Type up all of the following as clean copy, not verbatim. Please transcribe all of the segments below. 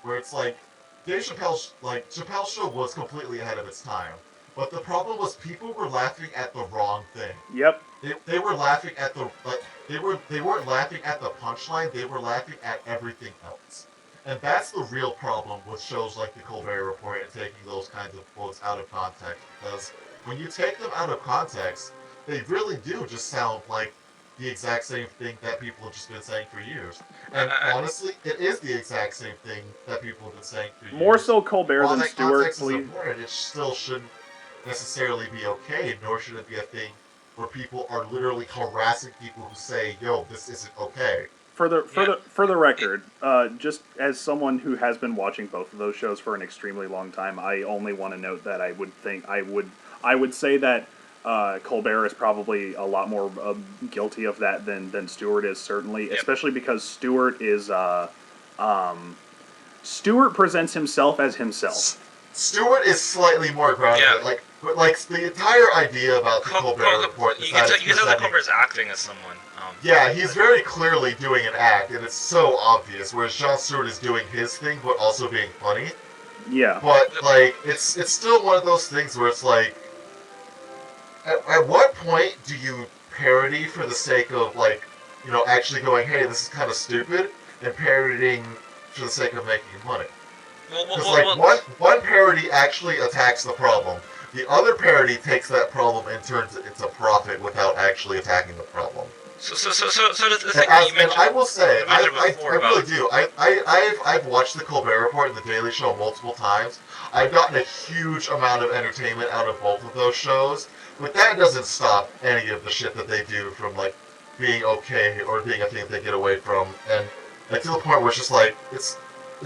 where it's like Chappelle's show was completely ahead of its time, but the problem was people were laughing at the wrong thing. Yep. They were laughing at the they weren't laughing at the punchline. They were laughing at everything else, and that's the real problem with shows like the Colbert Report and taking those kinds of quotes out of context. Because when you take them out of context, they really do just sound like the exact same thing that people have just been saying for years. And honestly, it is the exact same thing that people have been saying for More years. so Colbert While than that Stewart, context is please. important, it still shouldn't necessarily be okay, nor should it be a thing where people are literally harassing people who say, "Yo, this isn't okay." For the record, just as someone who has been watching both of those shows for an extremely long time, I only want to note that I would say that Colbert is probably a lot more guilty of that than Stewart is, certainly, Yep. especially because Stewart is Stewart presents himself as himself. Stewart is slightly more grounded. Yeah. Like the entire idea about the Colbert Report is You that can tell that Colbert's acting as someone. Yeah, he's very clearly doing an act, and it's so obvious. Whereas Jon Stewart is doing his thing, but also being funny. Yeah. But like, it's still one of those things where it's like, at what point do you parody for the sake of like, actually going, hey, this is kind of stupid, and parodying for the sake of making money? Because one parody actually attacks the problem. The other parody takes that problem and turns it into profit without actually attacking the problem. So the thing that you mentioned. And I will say, I really about, do. I've watched the Colbert Report and the Daily Show multiple times. I've gotten a huge amount of entertainment out of both of those shows, but that doesn't stop any of the shit that they do from like being okay or being a thing they get away from. And like to the point where it's just like it's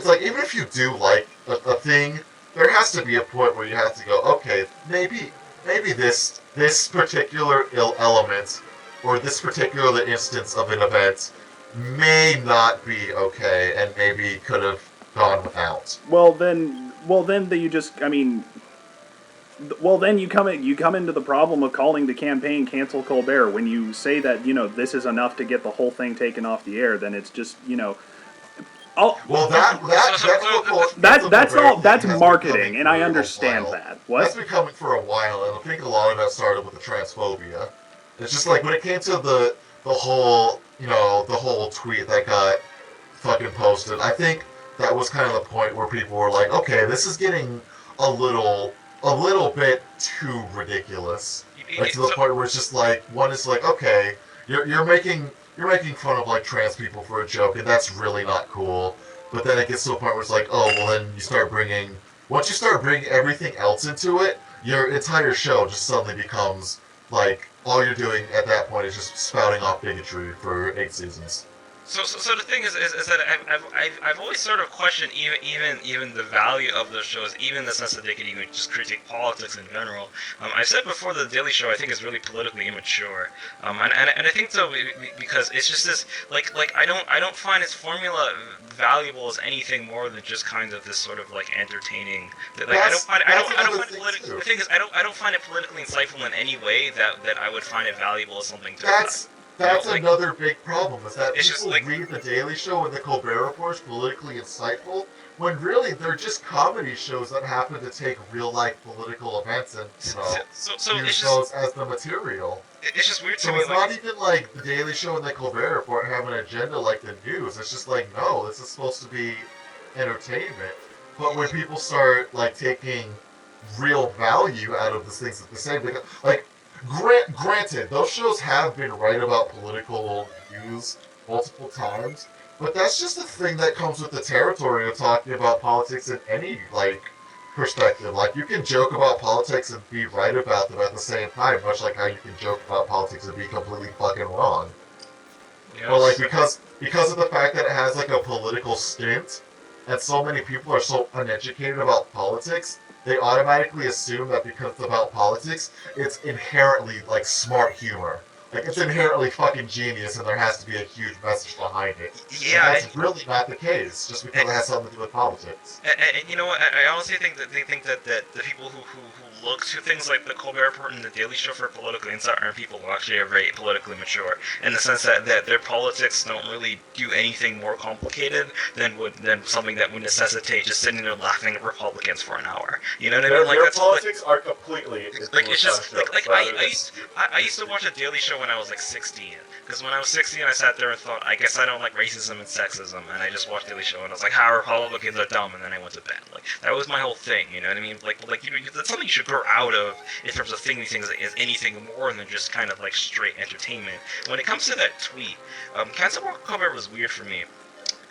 like even if you do like a thing, there has to be a point where you have to go, okay, maybe this particular element or this particular instance of an event may not be okay and maybe could have gone without. Well then you just then you come into the problem of calling the campaign cancel Colbert when you say that this is enough to get the whole thing taken off the air. Then it's just that's marketing, and I understand that. What? That's been coming for a while, and I think a lot of that started with the transphobia. It's just like when it came to the whole tweet that got fucking posted. I think that was kind of the point where people were like, okay, this is getting a little bit too ridiculous. Like to the point where it's just like one is like, okay, you're making fun of like trans people for a joke, and that's really not cool. But then it gets to a point where it's like, oh, well then once you start bringing everything else into it, your entire show just suddenly becomes like all you're doing at that point is just spouting off bigotry for 8 seasons. So the thing is that I've always sort of questioned even the value of those shows, even in the sense that they could even just critique politics in general. I said before the Daily Show I think is really politically immature, and I think so because it's just this like I don't find its formula valuable as anything more than just kind of this sort of like entertaining. Like I don't find the thing is I don't find it politically insightful in any way that I would find it valuable as something to. That's another big problem, is that people read The Daily Show and The Colbert Report as politically insightful, when really they're just comedy shows that happen to take real-life political events and, use those as the material. It's just weird to me. So it's not even like The Daily Show and The Colbert Report have an agenda like the news. It's just like, no, this is supposed to be entertainment. But when people start, like, taking real value out of the things that they say, like, granted, those shows have been right about political views multiple times, but that's just a thing that comes with the territory of talking about politics in any, like, perspective. Like, you can joke about politics and be right about them at the same time, much like how you can joke about politics and be completely fucking wrong. Yes. But, like, because of the fact that it has, like, a political stint, and so many people are so uneducated about politics, they automatically assume that because it's about politics, it's inherently, like, smart humor. Like, it's inherently fucking genius, and there has to be a huge message behind it. Yeah, and that's really not the case, just because it has something to do with politics. And you know what? I honestly think that they think that the people who look to things like the Colbert Report and the Daily Show for political insight are people who actually are very politically mature, in the sense that their politics don't really do anything more complicated than something that would necessitate just sitting there laughing at Republicans for an hour. You know what I mean? Like their that's politics are completely like it's just influenced on like shows rather I used to watch a Daily Show when I was like 16. Because when I was 16, I sat there and thought, I guess I don't like racism and sexism, and I just watched Daily Show, and I was like, how Republicans are dumb, and then I went to bed. Like that was my whole thing, you know what I mean? Like that's something you should grow out of in terms of thinking things as anything more than just kind of like straight entertainment. When it comes to that tweet, Cancel Colbert was weird for me.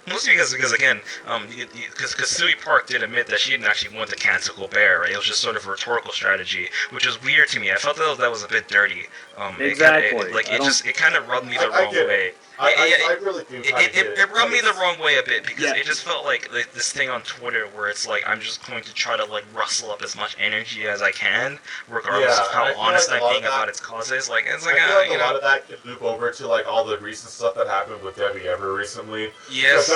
Mostly because again, because Sui Park did admit that she didn't actually want to cancel Colbert, right? It was just sort of a rhetorical strategy, which was weird to me. I felt that was a bit dirty. Exactly. It kind of rubbed me the wrong way. I really do. It rubbed me the wrong way a bit because it just felt like this thing on Twitter where it's like I'm just going to try to like rustle up as much energy as I can, regardless of how honest I'm being about its causes. Like it's like, I feel like a lot of that can loop over to like all the recent stuff that happened with Debbie Ever recently. Yes,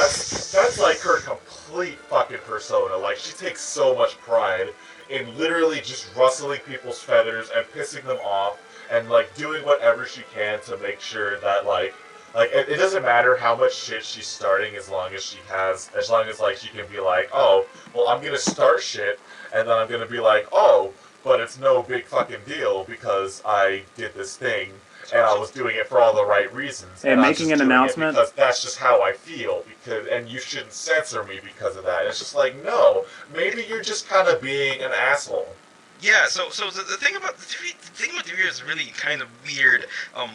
that's like her complete fucking persona. Like she takes so much pride in literally just rustling people's feathers and pissing them off, and like doing whatever she can to make sure that like it doesn't matter how much shit she's starting as long as like she can be like, oh, well I'm gonna start shit and then I'm gonna be like, oh, but it's no big fucking deal because I did this thing and I was doing it for all the right reasons. And making an announcement because that's just how I feel and you shouldn't censor me because of that. And it's just like, no, maybe you're just kind of being an asshole. Yeah, so the thing about Debbie is really kind of weird.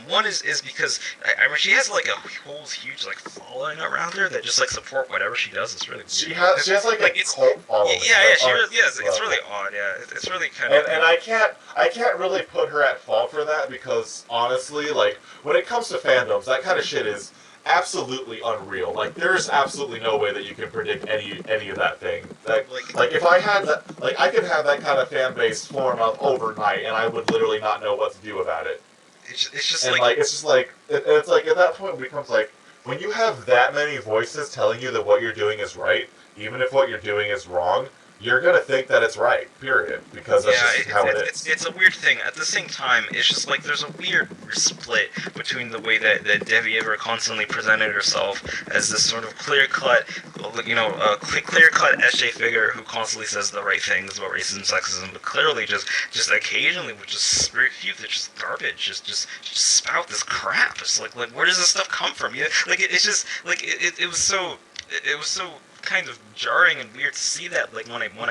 One is because I mean she has like a whole huge like following around her that just like support whatever she does. It's really weird. She has like a cult following. Yeah, she really, yes, it's really odd. Yeah, it's really kind of. And I can't really put her at fault for that because honestly, like when it comes to fandoms, that kind of shit is absolutely unreal. Like there's absolutely no way that you can predict any of that thing. Like if I had that, like I could have that kind of fan base form up overnight, and I would literally not know what to do about it. It's just and like it's like at that point it becomes like when you have that many voices telling you that what you're doing is right, even if what you're doing is wrong, you're gonna think that it's right, period, because that's just how it is. It's a weird thing. At the same time, it's just like there's a weird split between the way that Debbie Ever constantly presented herself as this sort of clear-cut SJ figure who constantly says the right things about racism, sexism, but clearly just occasionally would just spew just garbage, just spout this crap. It's like where does this stuff come from? Yeah, like it's just like it was so kind of jarring and weird to see that. Like when I tweeted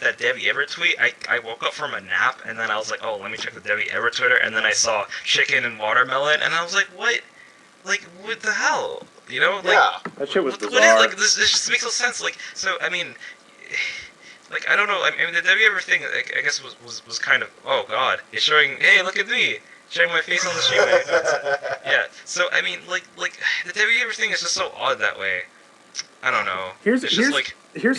that Debbie Ever tweet, I woke up from a nap and then I was like, oh, let me check the Debbie Ever Twitter, and then I saw chicken and watermelon and I was like, what the hell? You know, like yeah, that shit was bizarre. Like this just makes no sense. Like so, I mean. Like I don't know. I mean, the Debbie Ever thing, I guess was kind of, oh god, it's showing. Hey, look at me. Showing my face on the stream. Yeah. So I mean, like the Debbie Ever thing is just so odd that way. I don't know. Here's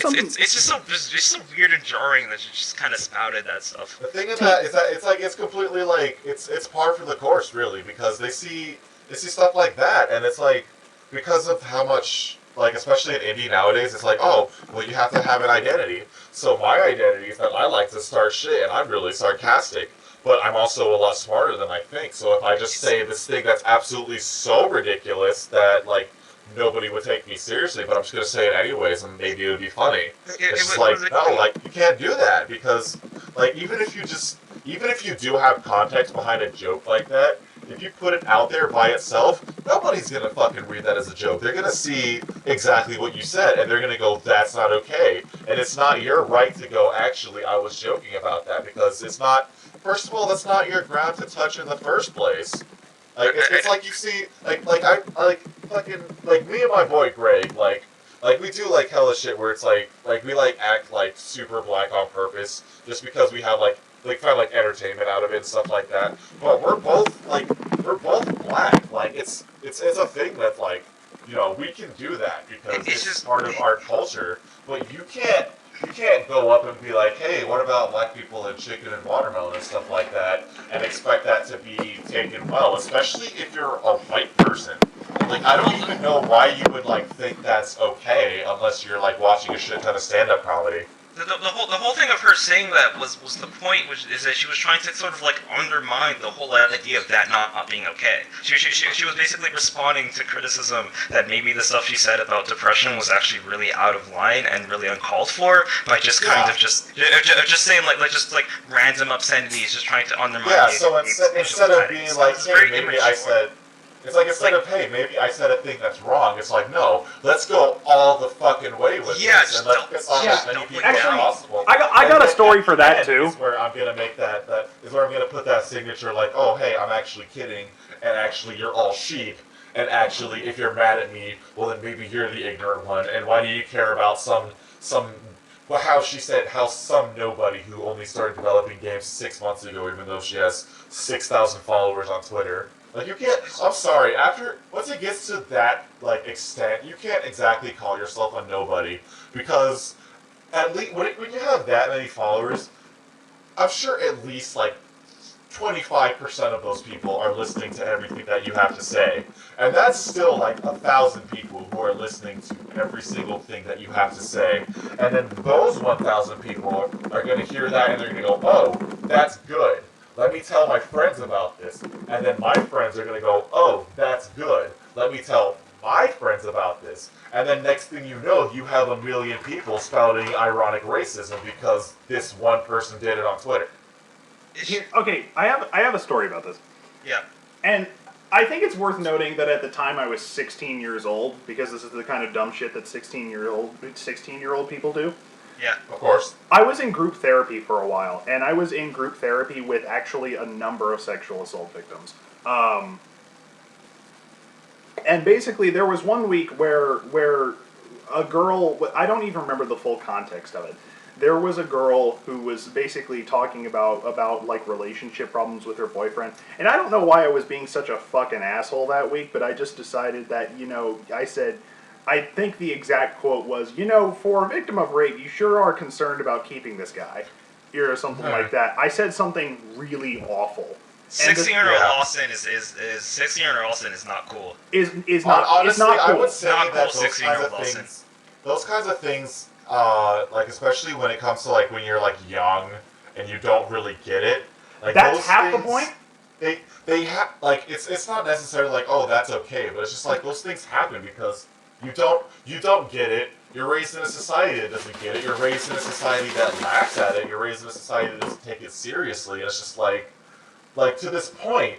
something. It's just so weird and jarring that you just kind of spouted that stuff. The thing is that it's completely like it's par for the course really, because they see stuff like that and it's like because of how much, like especially in indie nowadays, it's like, oh, well you have to have an identity. So my identity is that I like to start shit and I'm really sarcastic. But I'm also a lot smarter than I think. So if I just say this thing that's absolutely so ridiculous that like nobody would take me seriously, but I'm just gonna say it anyways, and maybe it would be funny. It's just like no, like you can't do that because like even if you do have context behind a joke like that, if you put it out there by itself, nobody's gonna fucking read that as a joke. They're gonna see exactly what you said, and they're gonna go, "That's not okay," and it's not your right to go. Actually, I was joking about that because it's not. First of all, that's not your ground to touch in the first place. Like it's like you see, like me and my boy Greg, like we do like hella shit where it's like we like act like super black on purpose just because we have like find like entertainment out of it and stuff like that. But we're both black. Like it's a thing that like we can do that because it's just part of our culture. But you can't go up and be like, hey, what about black people and chicken and watermelon and stuff like that, and expect that to be taken well, especially if you're a white person. Like, I don't even know why you would, like, think that's okay unless you're, like, watching a shit ton of stand-up comedy. the whole thing of her saying that was the point, which is that she was trying to sort of like undermine the whole idea of that not being okay. She was basically responding to criticism that maybe the stuff she said about depression was actually really out of line and really uncalled for by just kind of just saying like just like random obscenities, just trying to undermine. Yeah. So instead of being like, hey, maybe I said. It's like, instead of, hey, maybe I said a thing that's wrong, it's like, no, let's go all the fucking way with this, and let's piss off as many people as possible. I got a story for that, too. Is where I'm going to make that is where I'm going to put that signature, like, oh, hey, I'm actually kidding, and actually you're all sheep, and actually if you're mad at me, well, then maybe you're the ignorant one, and why do you care about well, how she said, how some nobody who only started developing games 6 months ago, even though she has 6,000 followers on Twitter. Like, you can't, I'm sorry, once it gets to that, like, extent, you can't exactly call yourself a nobody, because at least, when you have that many followers, I'm sure at least, like, 25% of those people are listening to everything that you have to say. And that's still, like, 1,000 people who are listening to every single thing that you have to say. And then those 1,000 people are going to hear that, and they're going to go, oh, that's good. Let me tell my friends about this. And then my friends are going to go, oh, that's good. Let me tell my friends about this. And then next thing you know, you have a million people spouting ironic racism because this one person did it on Twitter. Okay, I have a story about this. Yeah. And I think it's worth noting that at the time I was 16 years old, because this is the kind of dumb shit that 16-year-old people do. Yeah, of course. I was in group therapy for a while, and I was in group therapy with actually a number of sexual assault victims. And basically, there was one week where a girl, I don't even remember the full context of it. There was a girl who was basically talking about like relationship problems with her boyfriend, and I don't know why I was being such a fucking asshole that week, but I just decided that, I said, I think the exact quote was, for a victim of rape, you sure are concerned about keeping this guy, or something like that. I said something really awful. 16-year-old Austin is 16-year-old Austin is not cool. Is not honestly, it's not cool. I would say not that cool, those kinds of things, like especially when it comes to like when you're like young and you don't really get it, like that's those half things, the point. They have like it's not necessarily like, oh, that's okay, but it's just like those things happen because you don't get it. You're raised in a society that doesn't get it. You're raised in a society that laughs at it. You're raised in a society that doesn't take it seriously. And it's just like to this point,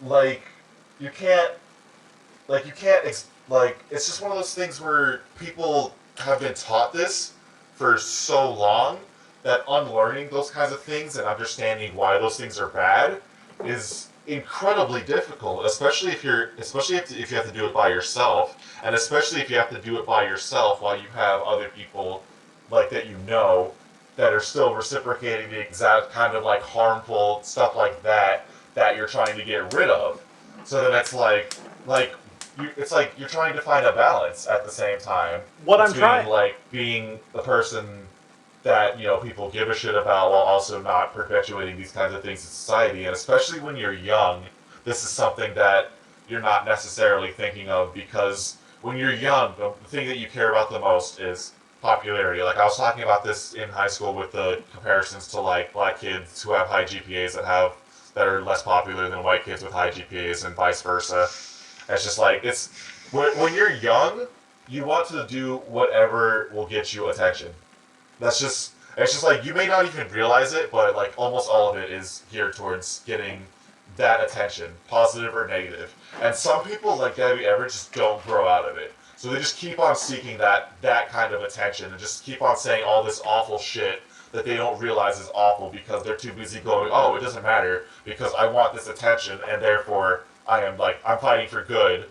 you can't it's just one of those things where people have been taught this for so long that unlearning those kinds of things and understanding why those things are bad is incredibly difficult, especially if you have to do it by yourself, and especially if you have to do it by yourself while you have other people like that that are still reciprocating the exact kind of like harmful stuff like that you're trying to get rid of. So then it's it's like you're trying to find a balance at the same time. Being the person that people give a shit about while also not perpetuating these kinds of things in society. And especially when you're young, this is something that you're not necessarily thinking of, because when you're young, the thing that you care about the most is popularity. Like I was talking about this in high school with the comparisons to like black kids who have high GPAs that are less popular than white kids with high GPAs and vice versa. It's just like when you're young, you want to do whatever will get you attention. It's just like you may not even realize it, but like almost all of it is geared towards getting that attention, positive or negative. And some people like Debbie Everett just don't grow out of it. So they just keep on seeking that kind of attention and just keep on saying all this awful shit that they don't realize is awful because they're too busy going, oh, it doesn't matter because I want this attention and therefore I'm fighting for good,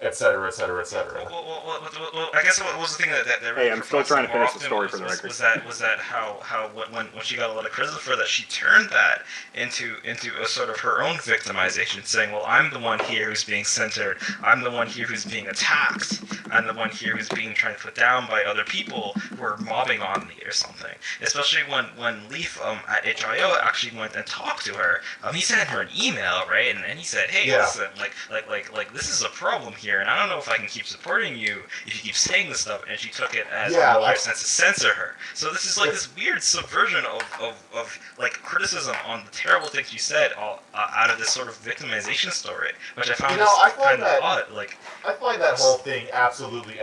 etc., etc., etc. Well, I guess what was the thing that hey, I'm still trying to finish the story for the record. Was that how when she got a lot of criticism for that, she turned that into a sort of her own victimization, saying, well, I'm the one here who's being censored, I'm the one here who's being attacked, I'm the one here who's being trying to put down by other people who are mobbing on me or something. Especially when Leaf at HIO actually went and talked to her. He sent her an email, right? And he said, hey, listen, like this is a problem here, and I don't know if I can keep supporting you if you keep saying this stuff. And she took it as a sense to censor her. So this is like this weird subversion of like criticism on the terrible things she said, all out of this sort of victimization story, which I found kind of odd. Like, I find that whole thing absolutely